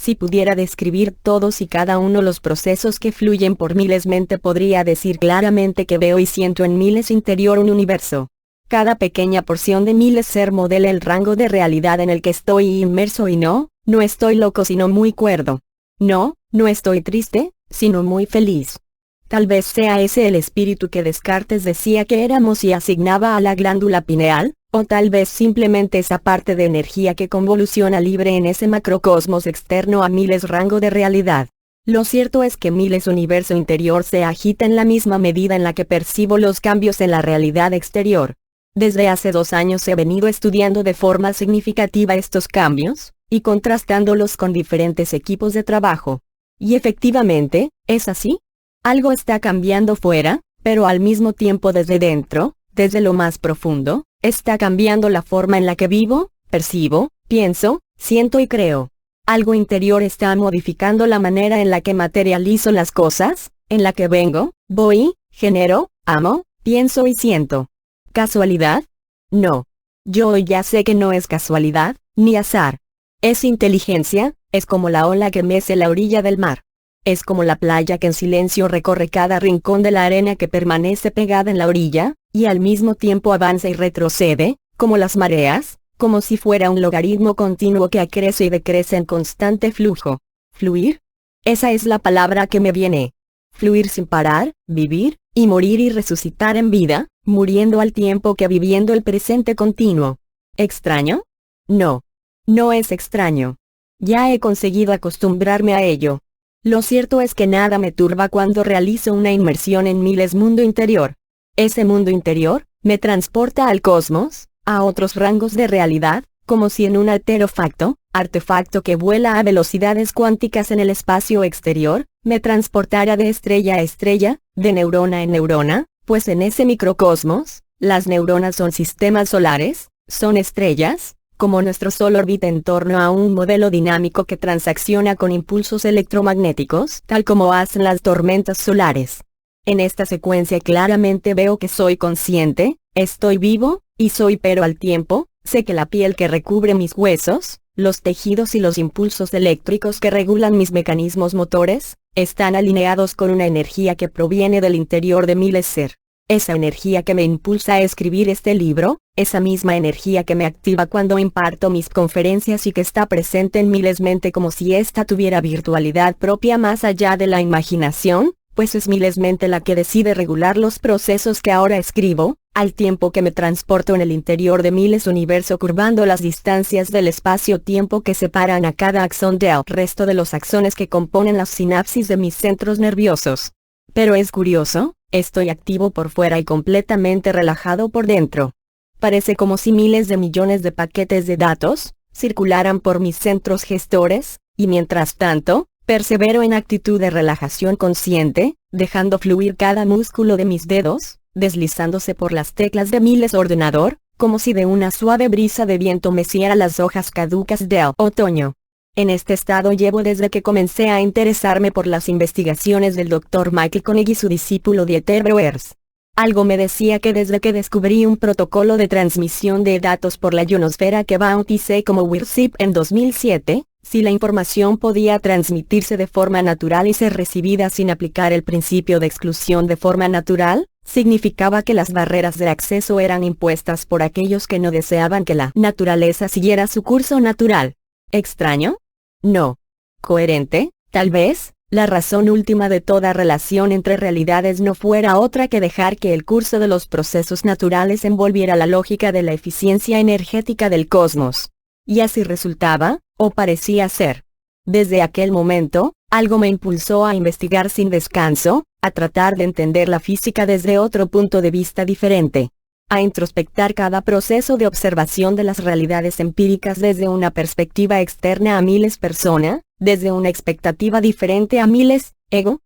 Si pudiera describir todos y cada uno los procesos que fluyen por miles mente, podría decir claramente que veo y siento en miles interior un universo. Cada pequeña porción de miles ser modela el rango de realidad en el que estoy inmerso y no estoy loco sino muy cuerdo. No estoy triste, sino muy feliz. Tal vez sea ese el espíritu que Descartes decía que éramos y asignaba a la glándula pineal, o tal vez simplemente esa parte de energía que convoluciona libre en ese macrocosmos externo a miles rango de realidad. Lo cierto es que miles universo interior se agita en la misma medida en la que percibo los cambios en la realidad exterior. Desde hace 2 años he venido estudiando de forma significativa estos cambios, y contrastándolos con diferentes equipos de trabajo. Y efectivamente, ¿es así? Algo está cambiando fuera, pero al mismo tiempo desde dentro, desde lo más profundo, está cambiando la forma en la que vivo, percibo, pienso, siento y creo. Algo interior está modificando la manera en la que materializo las cosas, en la que vengo, voy, genero, amo, pienso y siento. ¿Casualidad? No. Yo ya sé que no es casualidad, ni azar. Es inteligencia, es como la ola que mece la orilla del mar. Es como la playa que en silencio recorre cada rincón de la arena que permanece pegada en la orilla, y al mismo tiempo avanza y retrocede, como las mareas, como si fuera un logaritmo continuo que acrece y decrece en constante flujo. ¿Fluir? Esa es la palabra que me viene. Fluir sin parar, vivir, y morir y resucitar en vida, muriendo al tiempo que viviendo el presente continuo. ¿Extraño? No. No es extraño. Ya he conseguido acostumbrarme a ello. Lo cierto es que nada me turba cuando realizo una inmersión en miles mundo interior. Ese mundo interior me transporta al cosmos, a otros rangos de realidad, como si en un artefacto que vuela a velocidades cuánticas en el espacio exterior, me transportara de estrella a estrella, de neurona en neurona, pues en ese microcosmos, las neuronas son sistemas solares, son estrellas, como nuestro Sol orbita en torno a un modelo dinámico que transacciona con impulsos electromagnéticos, tal como hacen las tormentas solares. En esta secuencia claramente veo que soy consciente, estoy vivo, y soy pero al tiempo, sé que la piel que recubre mis huesos, los tejidos y los impulsos eléctricos que regulan mis mecanismos motores, están alineados con una energía que proviene del interior de miles ser. Esa energía que me impulsa a escribir este libro, esa misma energía que me activa cuando imparto mis conferencias y que está presente en miles mente como si ésta tuviera virtualidad propia más allá de la imaginación, pues es miles mente la que decide regular los procesos que ahora escribo, al tiempo que me transporto en el interior de miles universo curvando las distancias del espacio-tiempo que separan a cada axón del resto de los axones que componen las sinapsis de mis centros nerviosos. Pero es curioso, estoy activo por fuera y completamente relajado por dentro. Parece como si miles de millones de paquetes de datos circularan por mis centros gestores, y mientras tanto, persevero en actitud de relajación consciente, dejando fluir cada músculo de mis dedos, deslizándose por las teclas de miles ordenador, como si de una suave brisa de viento meciera las hojas caducas del otoño. En este estado llevo desde que comencé a interesarme por las investigaciones del Dr. Michael Koenig y su discípulo Dieter Breuers. Algo me decía que desde que descubrí un protocolo de transmisión de datos por la ionosfera que bauticé como WIRSIP en 2007, si la información podía transmitirse de forma natural y ser recibida sin aplicar el principio de exclusión de forma natural, significaba que las barreras de acceso eran impuestas por aquellos que no deseaban que la naturaleza siguiera su curso natural. ¿Extraño? No. ¿Coherente? Tal vez, la razón última de toda relación entre realidades no fuera otra que dejar que el curso de los procesos naturales envolviera la lógica de la eficiencia energética del cosmos. Y así resultaba, o parecía ser. Desde aquel momento, algo me impulsó a investigar sin descanso, a tratar de entender la física desde otro punto de vista diferente. A introspectar cada proceso de observación de las realidades empíricas desde una perspectiva externa a miles persona, desde una expectativa diferente a miles, ego.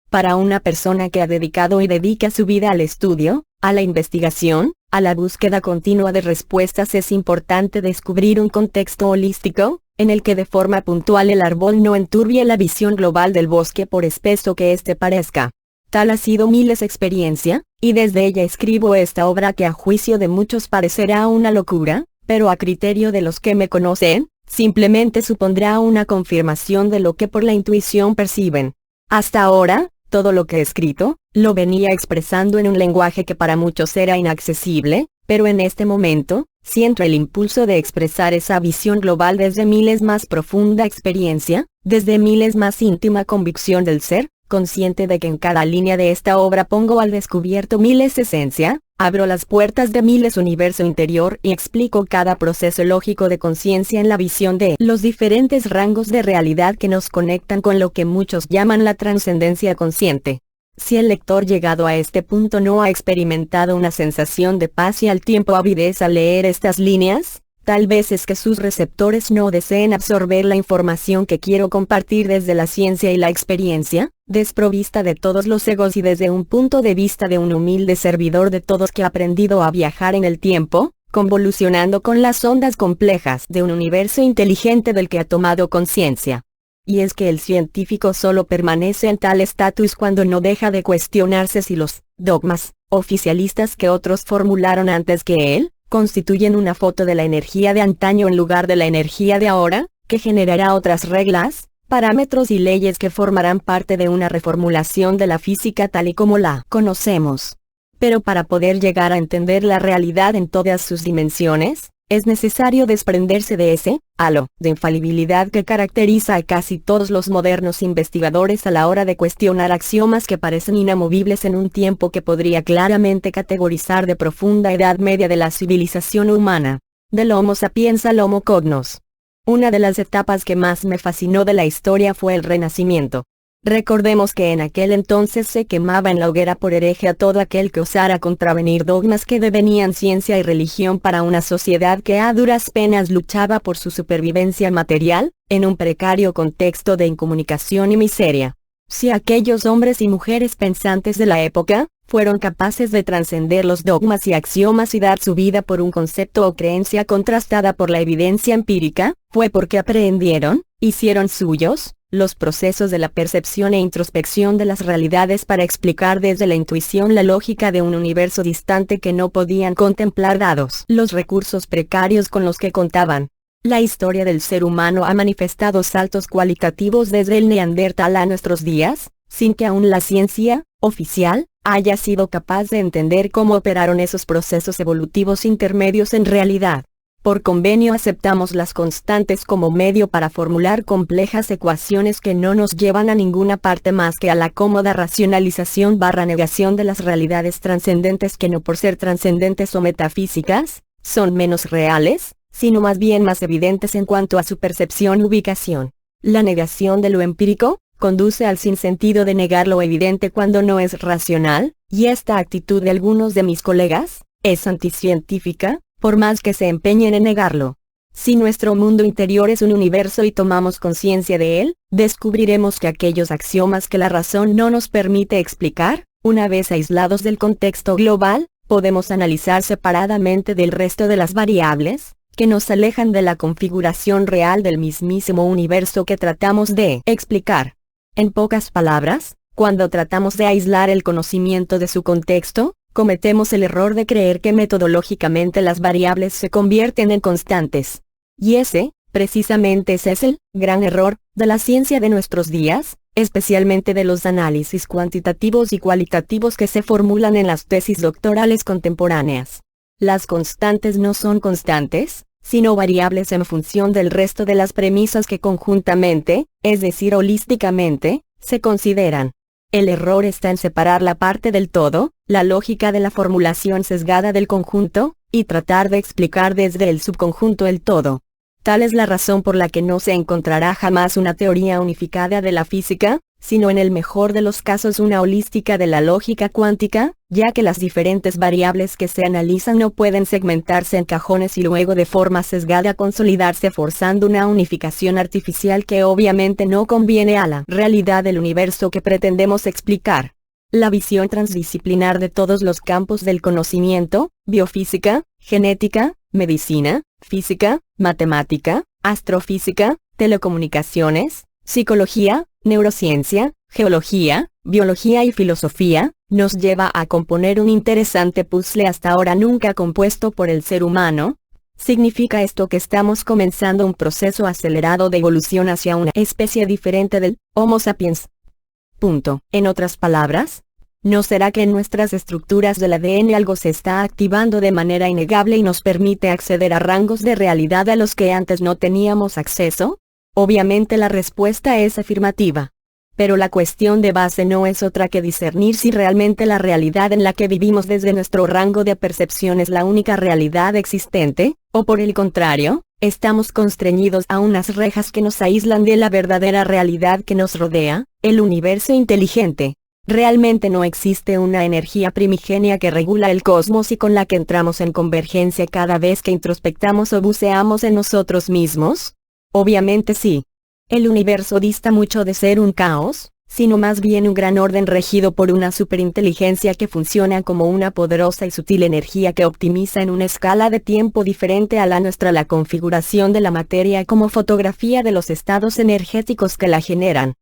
Para una persona que ha dedicado y dedica su vida al estudio, a la investigación, a la búsqueda continua de respuestas es importante descubrir un contexto holístico, en el que de forma puntual el árbol no enturbie la visión global del bosque por espeso que éste parezca. Tal ha sido miles experiencia, y desde ella escribo esta obra que a juicio de muchos parecerá una locura, pero a criterio de los que me conocen, simplemente supondrá una confirmación de lo que por la intuición perciben. Hasta ahora, todo lo que he escrito, lo venía expresando en un lenguaje que para muchos era inaccesible, pero en este momento, siento el impulso de expresar esa visión global desde miles más profunda experiencia, desde miles más íntima convicción del ser, consciente de que en cada línea de esta obra pongo al descubierto miles esencia, abro las puertas de miles universo interior y explico cada proceso lógico de conciencia en la visión de los diferentes rangos de realidad que nos conectan con lo que muchos llaman la trascendencia consciente. Si el lector llegado a este punto no ha experimentado una sensación de paz y al tiempo avidez al leer estas líneas, tal vez es que sus receptores no deseen absorber la información que quiero compartir desde la ciencia y la experiencia, desprovista de todos los egos y desde un punto de vista de un humilde servidor de todos que ha aprendido a viajar en el tiempo, convolucionando con las ondas complejas de un universo inteligente del que ha tomado conciencia. Y es que el científico solo permanece en tal estatus cuando no deja de cuestionarse si los dogmas oficialistas que otros formularon antes que él, constituyen una foto de la energía de antaño en lugar de la energía de ahora, que generará otras reglas, parámetros y leyes que formarán parte de una reformulación de la física tal y como la conocemos. Pero para poder llegar a entender la realidad en todas sus dimensiones, es necesario desprenderse de ese halo de infalibilidad que caracteriza a casi todos los modernos investigadores a la hora de cuestionar axiomas que parecen inamovibles en un tiempo que podría claramente categorizar de profunda edad media de la civilización humana, del Homo sapiens al Homo cognos. Una de las etapas que más me fascinó de la historia fue el Renacimiento. Recordemos que en aquel entonces se quemaba en la hoguera por hereje a todo aquel que osara contravenir dogmas que devenían ciencia y religión para una sociedad que a duras penas luchaba por su supervivencia material, en un precario contexto de incomunicación y miseria. Si aquellos hombres y mujeres pensantes de la época, fueron capaces de trascender los dogmas y axiomas y dar su vida por un concepto o creencia contrastada por la evidencia empírica, fue porque aprendieron, hicieron suyos, los procesos de la percepción e introspección de las realidades para explicar desde la intuición la lógica de un universo distante que no podían contemplar dados los recursos precarios con los que contaban. La historia del ser humano ha manifestado saltos cualitativos desde el Neandertal a nuestros días, sin que aún la ciencia oficial haya sido capaz de entender cómo operaron esos procesos evolutivos intermedios en realidad. Por convenio aceptamos las constantes como medio para formular complejas ecuaciones que no nos llevan a ninguna parte más que a la cómoda racionalización / negación de las realidades trascendentes que no por ser trascendentes o metafísicas, son menos reales, sino más bien más evidentes en cuanto a su percepción y ubicación. La negación de lo empírico conduce al sinsentido de negar lo evidente cuando no es racional, y esta actitud de algunos de mis colegas es anticientífica, por más que se empeñen en negarlo. Si nuestro mundo interior es un universo y tomamos conciencia de él, descubriremos que aquellos axiomas que la razón no nos permite explicar, una vez aislados del contexto global, podemos analizar separadamente del resto de las variables, que nos alejan de la configuración real del mismísimo universo que tratamos de explicar. En pocas palabras, cuando tratamos de aislar el conocimiento de su contexto, cometemos el error de creer que metodológicamente las variables se convierten en constantes. Y ese, precisamente ese es el gran error de la ciencia de nuestros días, especialmente de los análisis cuantitativos y cualitativos que se formulan en las tesis doctorales contemporáneas. Las constantes no son constantes, sino variables en función del resto de las premisas que conjuntamente, es decir holísticamente, se consideran. El error está en separar la parte del todo, la lógica de la formulación sesgada del conjunto, y tratar de explicar desde el subconjunto el todo. Tal es la razón por la que no se encontrará jamás una teoría unificada de la física, sino en el mejor de los casos una holística de la lógica cuántica, ya que las diferentes variables que se analizan no pueden segmentarse en cajones y luego de forma sesgada consolidarse forzando una unificación artificial que obviamente no conviene a la realidad del universo que pretendemos explicar. La visión transdisciplinar de todos los campos del conocimiento, biofísica, genética, medicina, física, matemática, astrofísica, telecomunicaciones, psicología, neurociencia, geología, biología y filosofía, nos lleva a componer un interesante puzzle hasta ahora nunca compuesto por el ser humano, ¿Significa esto que estamos comenzando un proceso acelerado de evolución hacia una especie diferente del Homo sapiens? Punto. En otras palabras, ¿no será que en nuestras estructuras del ADN algo se está activando de manera innegable y nos permite acceder a rangos de realidad a los que antes no teníamos acceso? Obviamente la respuesta es afirmativa. Pero la cuestión de base no es otra que discernir si realmente la realidad en la que vivimos desde nuestro rango de percepción es la única realidad existente, o por el contrario, estamos constreñidos a unas rejas que nos aíslan de la verdadera realidad que nos rodea, el universo inteligente. Realmente no existe una energía primigenia que regula el cosmos y con la que entramos en convergencia cada vez que introspectamos o buceamos en nosotros mismos. Obviamente sí. El universo dista mucho de ser un caos, sino más bien un gran orden regido por una superinteligencia que funciona como una poderosa y sutil energía que optimiza en una escala de tiempo diferente a la nuestra la configuración de la materia como fotografía de los estados energéticos que la generan.